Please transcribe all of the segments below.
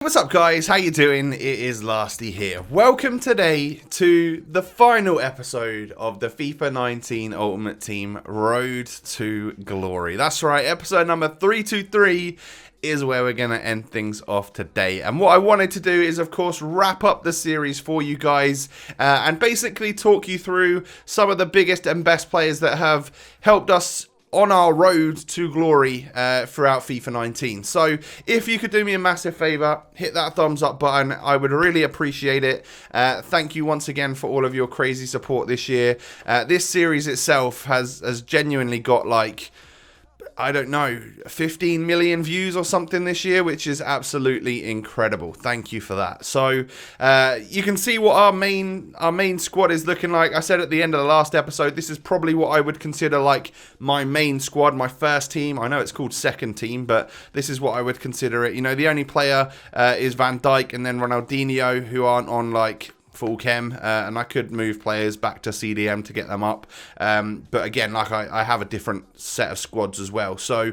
What's up guys, how you doing? It is Lasty here. Welcome today to the final episode of the FIFA 19 Ultimate Team Road to Glory. That's right, episode number 323 is where we're going to end things off today. And what I wanted to do is, of course, wrap up the series for you guys and basically talk you through some of the biggest and best players that have helped us on our road to glory throughout FIFA 19. So if you could do me a massive favor, hit that thumbs up button. I would really appreciate it. Thank you once again for all of your crazy support this year. This series itself has genuinely got like, I don't know, 15 million views or something this year, which is absolutely incredible. Thank you for that. So you can see what our main squad is looking like. I said at the end of the last episode, this is probably what I would consider like my main squad, my first team. I know it's called second team, but this is what I would consider it. You know, the only player is Van Dijk and then Ronaldinho, who aren't on like full chem, and I could move players back to CDM to get them up, but again, like I have a different set of squads as well. So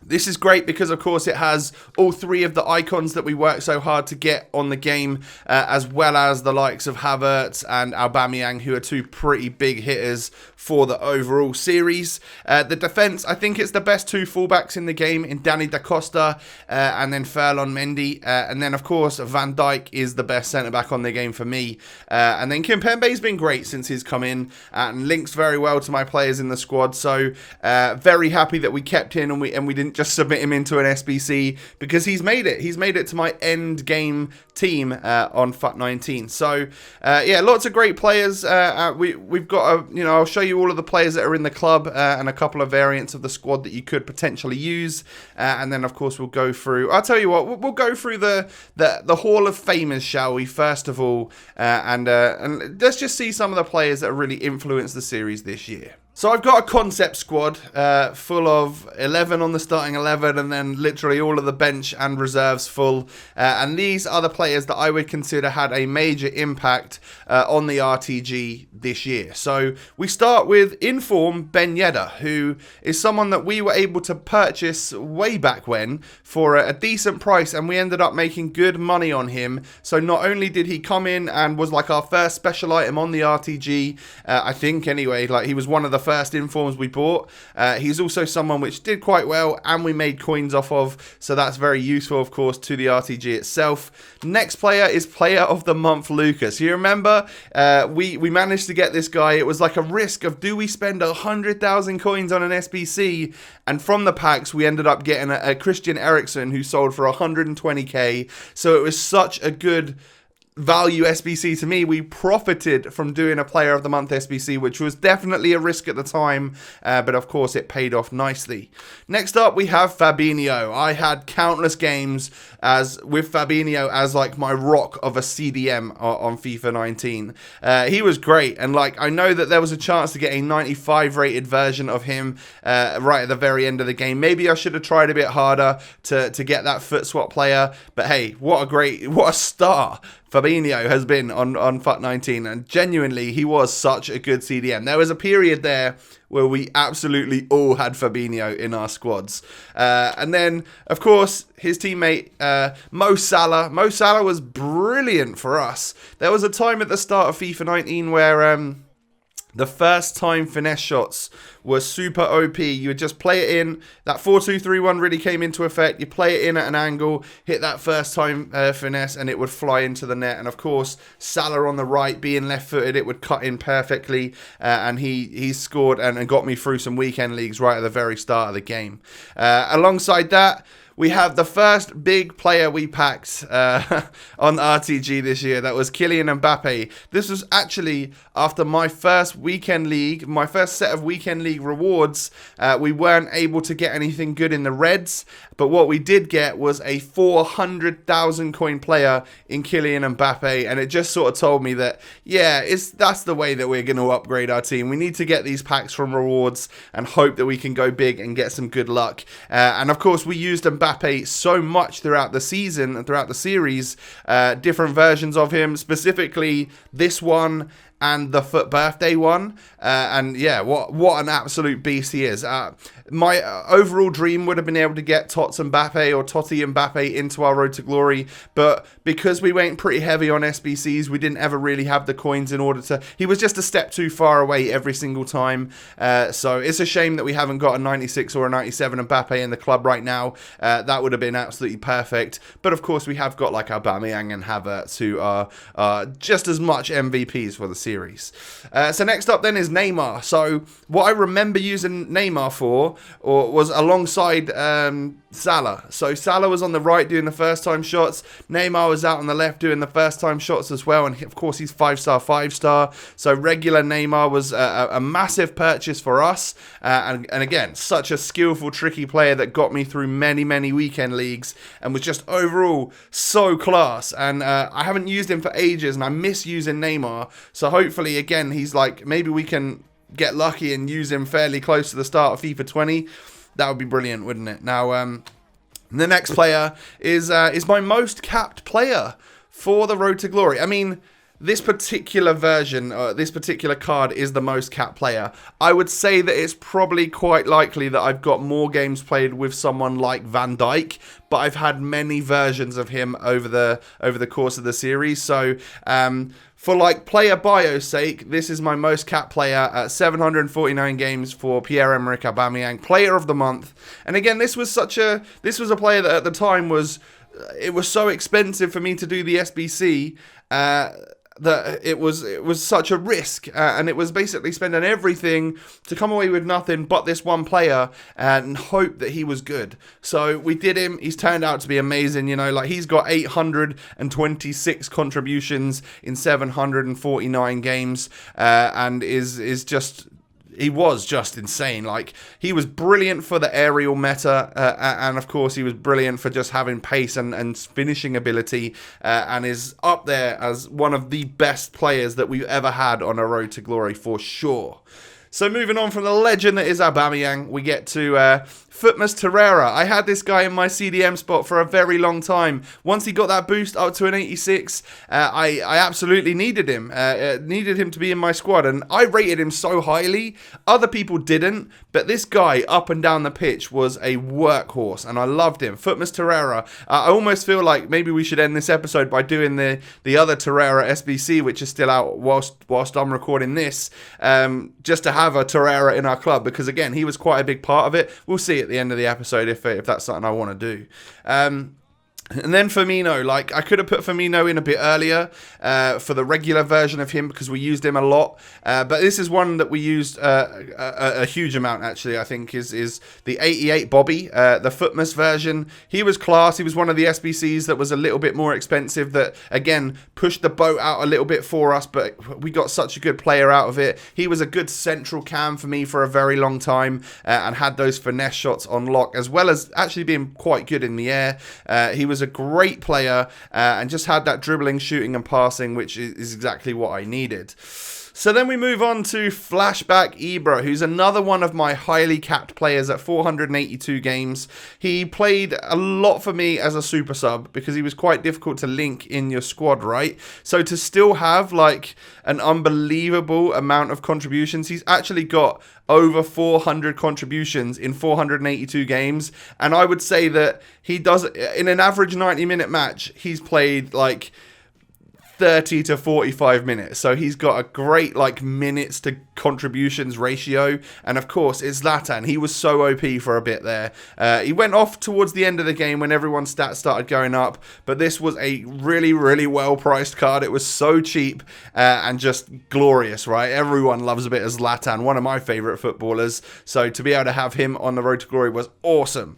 this is great because, of course, it has all three of the icons that we worked so hard to get on the game, as well as the likes of Havertz and Aubameyang, who are two pretty big hitters for the overall series. The defense, I think it's the best two fullbacks in the game in Danny Da Costa and then Ferland Mendy. And then, of course, Van Dijk is the best centre-back on the game for me. And then Kimpembe's been great since he's come in and links very well to my players in the squad. So very happy that we kept him and we didn't just submit him into an SBC, because he's made it. He's made it to my end game team on FUT 19. So yeah, lots of great players. We've got I'll show you all of the players that are in the club and a couple of variants of the squad that you could potentially use, and then of course we'll go through. I'll tell you what, we'll go through the Hall of Famers, shall we? First of all, and let's just see some of the players that have really influenced the series this year. So I've got a concept squad full of 11 on the starting 11 and then literally all of the bench and reserves full. And these are the players that I would consider had a major impact on the RTG this year. So we start with Inform Ben Yedder, who is someone that we were able to purchase way back when for a decent price, and we ended up making good money on him. So not only did he come in and was like our first special item on the RTG, I think anyway, like he was one of the first informs we bought. He's also someone which did quite well and we made coins off of, so that's very useful, of course, to the RTG itself. Next player is Player of the Month Lucas. You remember we managed to get this guy. It was like a risk of, do we spend 100,000 coins on an SBC? And from the packs we ended up getting a Christian Eriksen who sold for 120k, so it was such a good value SBC to me. We profited from doing a Player of the Month SBC, which was definitely a risk at the time, but of course it paid off nicely. Next up we have Fabinho. I had countless games with Fabinho as like my rock of a CDM on FIFA 19. He was great, and like I know that there was a chance to get a 95 rated version of him right at the very end of the game. Maybe I should have tried a bit harder to get that foot swap player, but hey, what a star Fabinho has been on FUT 19, and genuinely he was such a good CDM. There was a period there where we absolutely all had Fabinho in our squads. And then, of course, his teammate Mo Salah. Mo Salah was brilliant for us. There was a time at the start of FIFA 19 where the first time finesse shots were super OP. You would just play it in. That 4-2-3-1 really came into effect. You play it in at an angle, hit that first time finesse, and it would fly into the net. And of course, Salah on the right, being left-footed, it would cut in perfectly. And he scored and got me through some weekend leagues right at the very start of the game. Alongside that, we have the first big player we packed on RTG this year. That was Kylian Mbappe. This was actually after my first weekend league, my first set of weekend league rewards. We weren't able to get anything good in the reds, but what we did get was a 400,000 coin player in Kylian Mbappe, and it just sort of told me that, yeah, that's the way that we're going to upgrade our team. We need to get these packs from rewards and hope that we can go big and get some good luck. And of course, we used Mbappe so much throughout the season and throughout the series, different versions of him, specifically this one and the FUT birthday one. And yeah, what an absolute beast he is. My overall dream would have been able to get Tots Mbappe or Totti Mbappe into our Road to Glory, but because we went pretty heavy on SBCs, we didn't ever really have the coins in order to... He was just a step too far away every single time, so it's a shame that we haven't got a 96 or a 97 Mbappe in the club right now. That would have been absolutely perfect, but of course we have got like Aubameyang and Havertz, who are just as much MVPs for the series. So next up then is Neymar. So what I remember using Neymar for was alongside Salah. So Salah was on the right doing the first time shots. Neymar was out on the left doing the first time shots as well. And of course he's 5-star. So regular Neymar was a massive purchase for us. And again, such a skillful, tricky player that got me through many weekend leagues and was just overall so class. And I haven't used him for ages and I miss using Neymar. So hopefully again, he's like, maybe we can get lucky and use him fairly close to the start of FIFA 20. That would be brilliant, wouldn't it? Now, the next player is my most capped player for the Road to Glory. I mean, this particular version, this particular card is the most capped player. I would say that it's probably quite likely that I've got more games played with someone like Van Dijk, but I've had many versions of him over the course of the series. So, for like player bio's sake, this is my most capped player at 749 games for Pierre-Emerick Aubameyang, player of the month. And again, this was a player that at the time was so expensive for me to do the SBC, that it was such a risk, and it was basically spending everything to come away with nothing but this one player and hope that he was good. So we did him. He's turned out to be amazing. You know, like he's got 826 contributions in 749 games, and is just... He was just insane. Like, he was brilliant for the aerial meta, and of course he was brilliant for just having pace and finishing ability, and is up there as one of the best players that we've ever had on a Road to Glory for sure. So moving on from the legend that is Aubameyang, we get to Futmas Torreira. I had this guy in my CDM spot for a very long time. Once he got that boost up to an 86, I absolutely needed him. Needed him to be in my squad, and I rated him so highly. Other people didn't, but this guy up and down the pitch was a workhorse, and I loved him. Futmas Torreira. I almost feel like maybe we should end this episode by doing the other Torreira SBC, which is still out whilst I'm recording this, just to have a Torreira in our club, because again, he was quite a big part of it. We'll see at the end of the episode if that's something I want to do. And then Firmino, like I could have put Firmino in a bit earlier for the regular version of him because we used him a lot. But this is one that we used a huge amount actually. I think is the 88 Bobby, the Futmas version. He was class. He was one of the SBCs that was a little bit more expensive. That again pushed the boat out a little bit for us, but we got such a good player out of it. He was a good central cam for me for a very long time and had those finesse shots on lock, as well as actually being quite good in the air. He was a great player and just had that dribbling, shooting and passing, which is exactly what I needed. So then we move on to Flashback Ibra, who's another one of my highly capped players at 482 games. He played a lot for me as a super sub because he was quite difficult to link in your squad, right? So to still have like an unbelievable amount of contributions, he's actually got over 400 contributions in 482 games. And I would say that he does, in an average 90-minute match, he's played like 30 to 45 minutes. So he's got a great like minutes to contributions ratio. And of course it's Zlatan. He was so OP for a bit there. He went off towards the end of the game when everyone's stats started going up, but this was a really well priced card. It was so cheap and just glorious, right? Everyone loves a bit of Zlatan, one of my favorite footballers. So to be able to have him on the Road to Glory was awesome.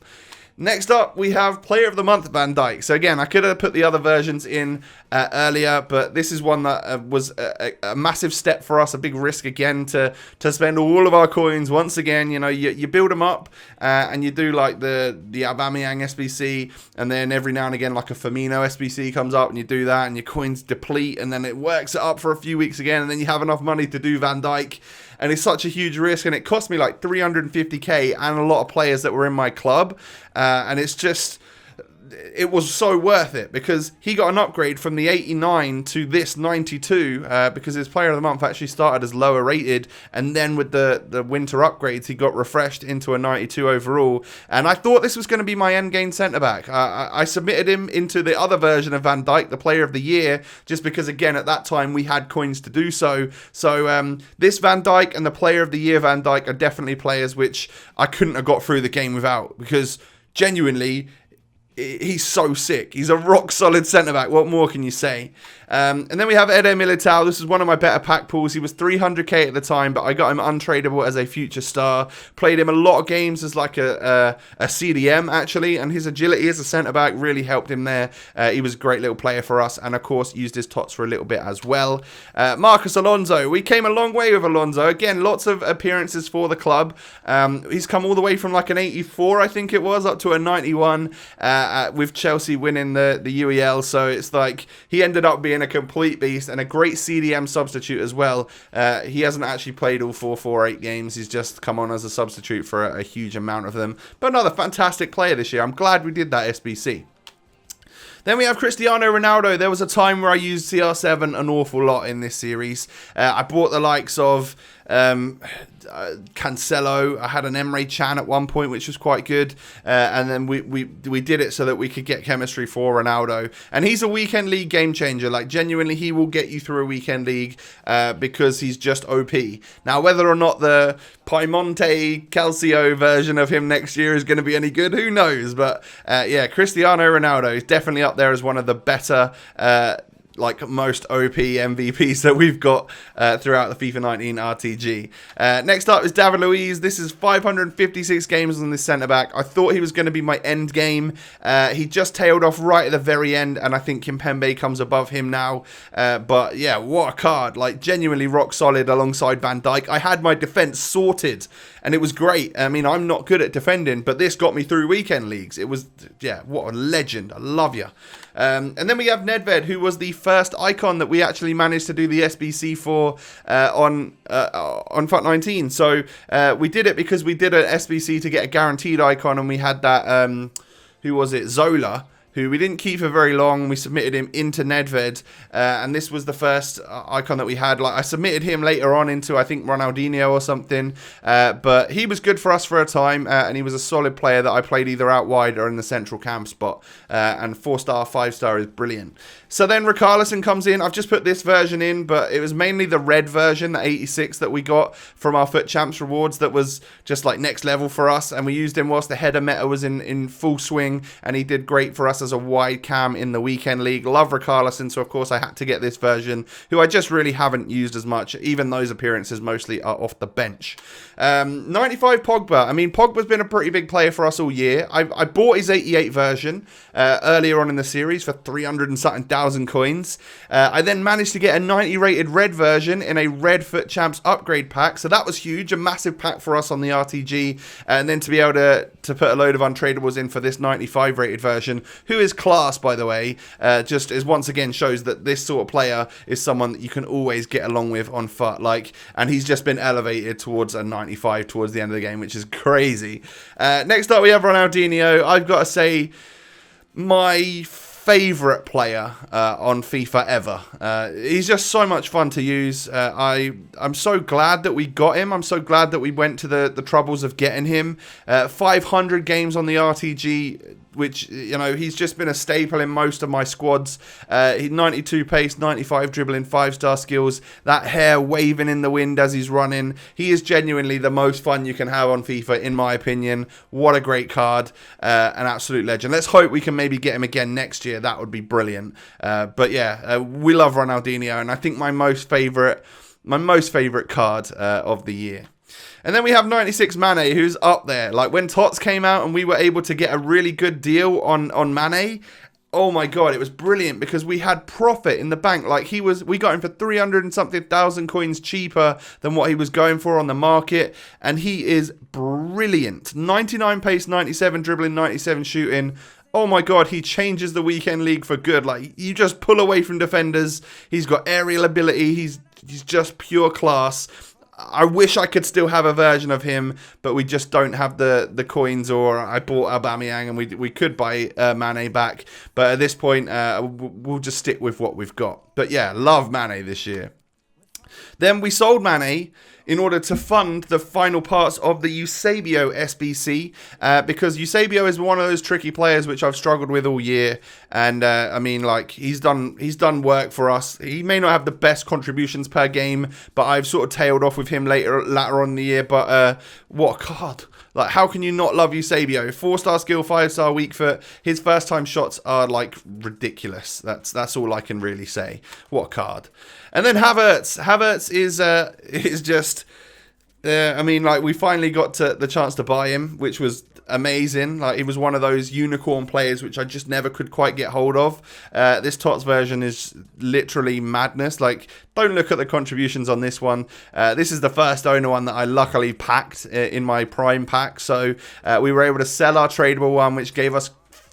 Next up, we have Player of the Month, Van Dijk. So again, I could have put the other versions in earlier, but this is one that was a massive step for us, a big risk again to spend all of our coins once again. You know, you build them up and you do like the Aubameyang SBC, and then every now and again like a Firmino SBC comes up and you do that and your coins deplete, and then it works it up for a few weeks again, and then you have enough money to do Van Dijk. And it's such a huge risk, and it cost me like 350k and a lot of players that were in my club. And it's just, it was so worth it because he got an upgrade from the 89 to this 92 because his player of the month actually started as lower rated, and then with the winter upgrades he got refreshed into a 92 overall. And I thought this was going to be my endgame centre back. I submitted him into the other version of Van Dijk, the player of the year, just because again at that time we had coins to do so. So this Van Dijk and the player of the year Van Dijk are definitely players which I couldn't have got through the game without, because genuinely he's so sick. He's a rock solid centre back. What more can you say? And then we have Eder Militao. This is one of my better pack pools. He was 300k at the time, but I got him untradeable as a future star. Played him a lot of games as like a CDM actually, and his agility as a centre back really helped him there. He was a great little player for us, and of course used his tots for a little bit as well. Marcos Alonso. We came a long way with Alonso. Again, lots of appearances for the club. He's come all the way from like an 84, I think it was, up to a 91 with Chelsea winning the UEL. So it's like he ended up being a complete beast and a great CDM substitute as well. He hasn't actually played all 448 games. He's just come on as a substitute for a huge amount of them. But another fantastic player this year. I'm glad we did that SBC. Then we have Cristiano Ronaldo. There was a time where I used CR7 an awful lot in this series. I bought the likes of Cancelo. I had an Emre Can at one point, which was quite good, and then we did it so that we could get chemistry for Ronaldo, and he's a weekend league game changer. Like genuinely, he will get you through a weekend league because he's just OP. Now, whether or not the Piemonte Calcio version of him next year is going to be any good, who knows? But yeah, Cristiano Ronaldo is definitely up there as one of the better like most OP MVPs that we've got throughout the FIFA 19 RTG. Next up is David Luiz. This is 556 games on this centre-back. I thought he was going to be my end game. He just tailed off right at the very end, and I think Kimpembe comes above him now. But yeah, what a card. Like genuinely rock solid alongside Van Dijk. I had my defence sorted, and it was great. I mean, I'm not good at defending, but this got me through weekend leagues. It was, yeah, what a legend. I love you. And then we have Nedved, who was the first icon that we actually managed to do the SBC for on FUT 19. So we did it because we did an SBC to get a guaranteed icon, and we had that, who was it, Zola, who we didn't keep for very long. We submitted him into Nedved, and this was the first icon that we had. Like I submitted him later on into, I think, Ronaldinho or something, but he was good for us for a time, and he was a solid player that I played either out wide or in the central cam spot, and 4-star, 5-star is brilliant. So then RICHARLISON comes in. I've just put this version in, but it was mainly the red version, the 86 that we got from our FUT Champs rewards that was just like next level for us, and we used him whilst the header meta was in full swing, and he did great for us as a wide cam in the weekend league. Love RICHARLISON, so of course I had to get this version, who I just really haven't used as much. Even those appearances mostly are off the bench. 95 POGBA. I mean, Pogba's been a pretty big player for us all year. I bought his 88 version earlier on in the series for 300 and something thousand coins. I then managed to get a 90 rated red version in a red FUT Champs upgrade pack, so that was huge, a massive pack for us on the RTG, and then to be able to put a load of untradables in for this 95 rated version, who is class, by the way, just is once again shows that this sort of player is someone that you can always get along with on FUT, like, and he's just been elevated towards a 95 towards the end of the game, which is crazy. Next up we have Ronaldinho. I've got to say, my favourite player on FIFA ever. He's just so much fun to use. I'm so glad that we got him. I'm so glad that we went to the troubles of getting him. 500 games on the RTG, which, you know, he's just been a staple in most of my squads. He 92 pace, 95 dribbling, 5-star skills, that hair waving in the wind as he's running. He is genuinely the most fun you can have on FIFA, in my opinion. What a great card. An absolute legend. Let's hope we can maybe get him again next year. That would be brilliant. But yeah, we love Ronaldinho, and I think my most favourite card of the year. And then we have 96 Mane, who's up there. Like when Tots came out and we were able to get a really good deal on Mane, oh my god, it was brilliant because we had profit in the bank. Like we got him for 300 and something thousand coins cheaper than what he was going for on the market, and he is brilliant. 99 pace, 97 dribbling, 97 shooting. Oh my god, he changes the weekend league for good. Like, you just pull away from defenders. He's got aerial ability. He's just pure class. I wish I could still have a version of him, but we just don't have the coins, or I bought Aubameyang and we could buy Mane back. But at this point, we'll just stick with what we've got. But yeah, love Mane this year. Then we sold Mane in order to fund the final parts of the Eusebio SBC, because Eusebio is one of those tricky players which I've struggled with all year. And I mean, like, he's done work for us. He may not have the best contributions per game, but I've sort of tailed off with him later on in the year. But what a card! Like, how can you not love Eusebio? 4-star skill, 5-star weak foot. His first time shots are like ridiculous. That's all I can really say. What a card! And then Havertz. Havertz is just. I mean, like, we finally got the chance to buy him, which was amazing. Like, he was one of those unicorn players which I just never could quite get hold of. This TOTS version is literally madness. Like, don't look at the contributions on this one. This is the first owner one that I luckily packed in my prime pack. So we were able to sell our tradable one, which gave us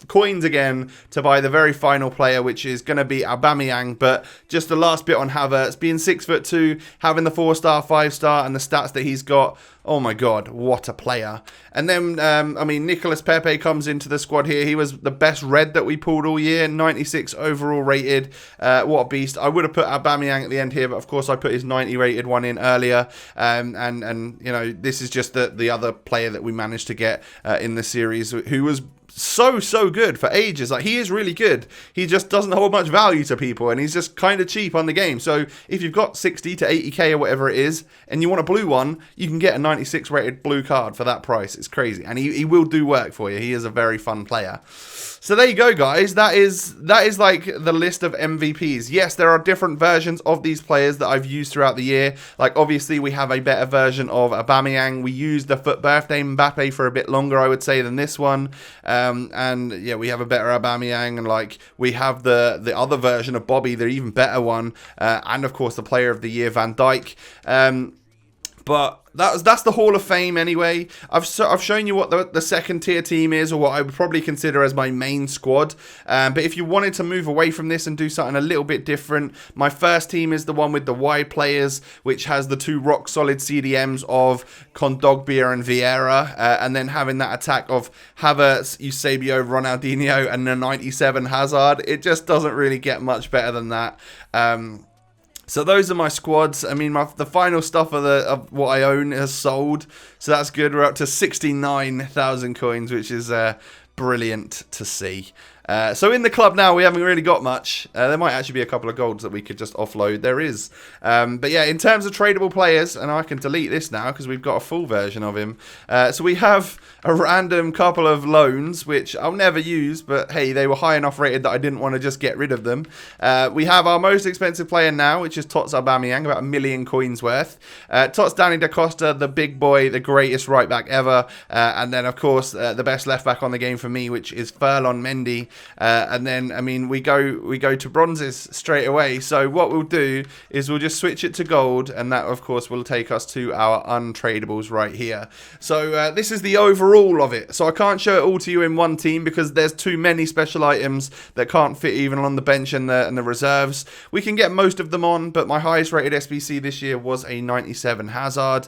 coins again to buy the very final player, which is going to be Aubameyang. But just the last bit on Havertz, being 6'2", having the 4-star, 5-star, and the stats that he's got. Oh my god, what a player. And then, I mean, Nicolas Pepe comes into the squad here. He was the best red that we pulled all year, 96 overall rated. What a beast. I would have put Aubameyang at the end here, but of course I put his 90 rated one in earlier. And you know, this is just the other player that we managed to get in the series, who was so good for ages. Like, he is really good. He just doesn't hold much value to people, and he's just kind of cheap on the game. So if you've got 60 to 80k or whatever it is, and you want a blue one, you can get a 96 rated blue card for that price. It's crazy, and he will do work for you. He is a very fun player. So there you go, guys. That is like the list of MVPs. Yes, there are different versions of these players that I've used throughout the year. Like, obviously, we have a better version of Aubameyang. We used the FUT birthday Mbappe for a bit longer, I would say, than this one. And yeah, we have a better Aubameyang, and like, we have the other version of Bobby, the even better one, and of course the Player of the Year Van Dijk. But that's the Hall of Fame anyway. I've shown you what the second tier team is, or what I would probably consider as my main squad. But if you wanted to move away from this and do something a little bit different, my first team is the one with the wide players, which has the 2 rock solid CDMs of Kondogbia and Vieira, and then having that attack of Havertz, Eusebio, Ronaldinho, and the 97 Hazard. It just doesn't really get much better than that. So those are my squads. I mean, the final stuff of what I own has sold, so that's good. We're up to 69,000 coins, which is brilliant to see. So in the club now, we haven't really got much. There might actually be a couple of golds that we could just offload. There is. But yeah, in terms of tradable players, and I can delete this now because we've got a full version of him. So we have a random couple of loans, which I'll never use, but hey, they were high enough rated that I didn't want to just get rid of them. We have our most expensive player now, which is TOTS Aubameyang, about 1 million coins worth. TOTS Danny Da Costa, the big boy, the greatest right back ever. And then, of course, the best left back on the game for me, which is Ferland Mendy. And then, I mean, we go to bronzes straight away. So what we'll do is we'll just switch it to gold, and that, of course, will take us to our untradables right here. So this is the overall of it. So I can't show it all to you in one team because there's too many special items that can't fit even on the bench and the reserves. We can get most of them on, but my highest rated SBC this year was a 97 Hazard,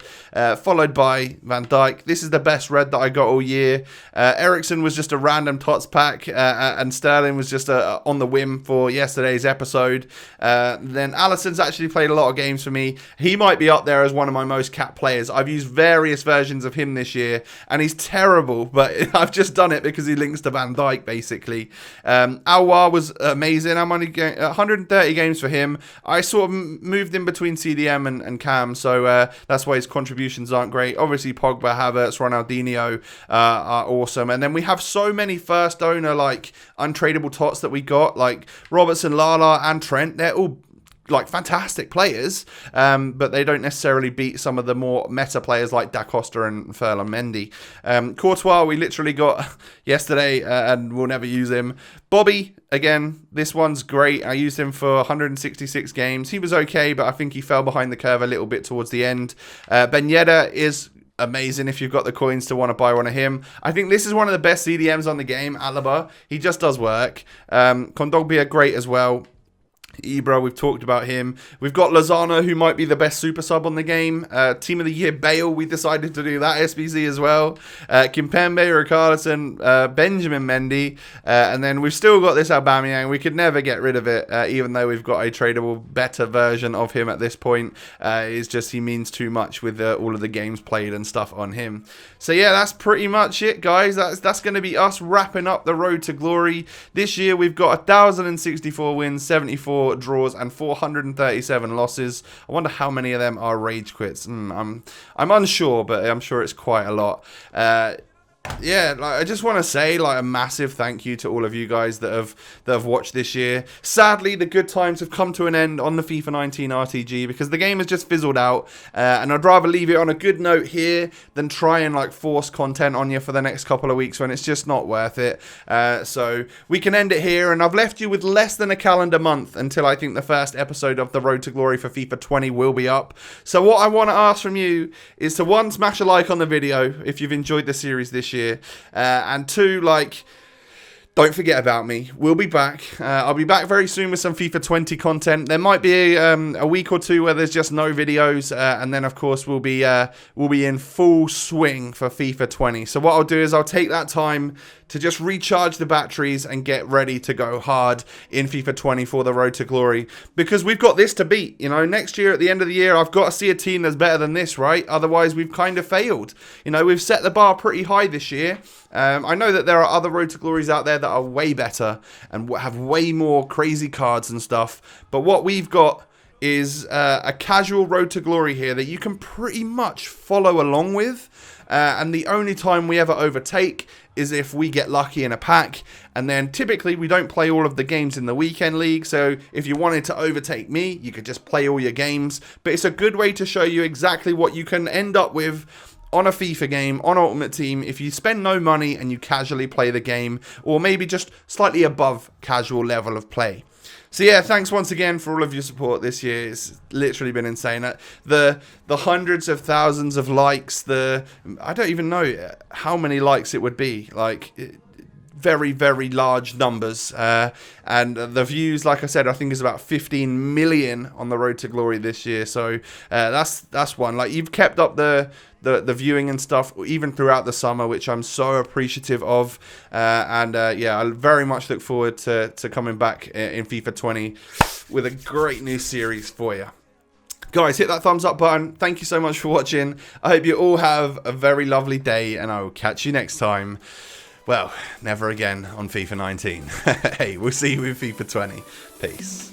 followed by Van Dijk. This is the best red that I got all year. Eriksen was just a random TOTS pack, and Sterling was just on the whim for yesterday's episode. Then Alisson's actually played a lot of games for me. He might be up there as one of my most capped players. I've used various versions of him this year, and he's terrible, but I've just done it because he links to Van Dijk, basically. Aouar was amazing. I'm only getting 130 games for him. I sort of moved in between CDM and Cam, so that's why his contributions aren't great. Obviously, Pogba, Havertz, Ronaldinho are awesome. And then we have so many first owner, like, untradable TOTS that we got, like Robertson, Lala, and Trent. They're all like fantastic players, but they don't necessarily beat some of the more meta players like Da Costa and Ferland Mendy. Courtois, we literally got yesterday, and we'll never use him. Bobby, again, this one's great. I used him for 166 games. He was okay, but I think he fell behind the curve a little bit towards the end. Ben Yedder is amazing if you've got the coins to want to buy one of him. I think this is one of the best CDMs on the game. Alaba, he just does work. Kondogbia, great as well. Ibra, we've talked about him. We've got Lozano, who might be the best super sub on the game. Team of the Year, Bale, we decided to do that SBC as well. Kimpembe, Richarlison, Benjamin Mendy. And then we've still got this Aubameyang. We could never get rid of it, even though we've got a tradable, better version of him at this point. It's just he means too much with all of the games played and stuff on him. So yeah, that's pretty much it, guys. That's going to be us wrapping up the road to glory. This year we've got 1,064 wins, 74 draws and 437 losses. I wonder how many of them are rage quits. I'm unsure, but I'm sure it's quite a lot. Yeah, I just want to say a massive thank you to all of you guys that have watched this year. Sadly, the good times have come to an end on the FIFA 19 RTG because the game has just fizzled out, and I'd rather leave it on a good note here than try and force content on you for the next couple of weeks when it's just not worth it. So we can end it here, and I've left you with less than a calendar month until I think the first episode of the Road to Glory for FIFA 20 will be up. So what I want to ask from you is to, one, smash a like on the video if you've enjoyed the series this year. And two, don't forget about me. We'll be back. I'll be back very soon with some FIFA 20 content. There might be a week or two where there's just no videos, and then of course we'll be in full swing for FIFA 20. So what I'll do is I'll take that time to just recharge the batteries and get ready to go hard in FIFA 20 for the Road to Glory, because we've got this to beat. Next year at the end of the year, I've got to see a team that's better than this, right? Otherwise, we've kind of failed. We've set the bar pretty high this year. I know that there are other Road to Glories out there that are way better and have way more crazy cards and stuff, but what we've got is a casual Road to Glory here that you can pretty much follow along with, and the only time we ever overtake is if we get lucky in a pack, and then typically we don't play all of the games in the weekend league, so if you wanted to overtake me, you could just play all your games, but it's a good way to show you exactly what you can end up with on a FIFA game, on Ultimate Team, if you spend no money and you casually play the game, or maybe just slightly above casual level of play. So yeah, thanks once again for all of your support this year. It's literally been insane. The hundreds of thousands of likes, I don't even know how many likes it would be. Very, very large numbers. And the views, like I said, I think is about 15 million on the Road to Glory this year. So that's one. You've kept up the viewing and stuff even throughout the summer, which I'm so appreciative of. Yeah, I very much look forward to coming back in FIFA 20 with a great new series for you. Guys, hit that thumbs up button. Thank you so much for watching. I hope you all have a very lovely day, and I will catch you next time. Well, never again on FIFA 19. Hey, we'll see you in FIFA 20. Peace.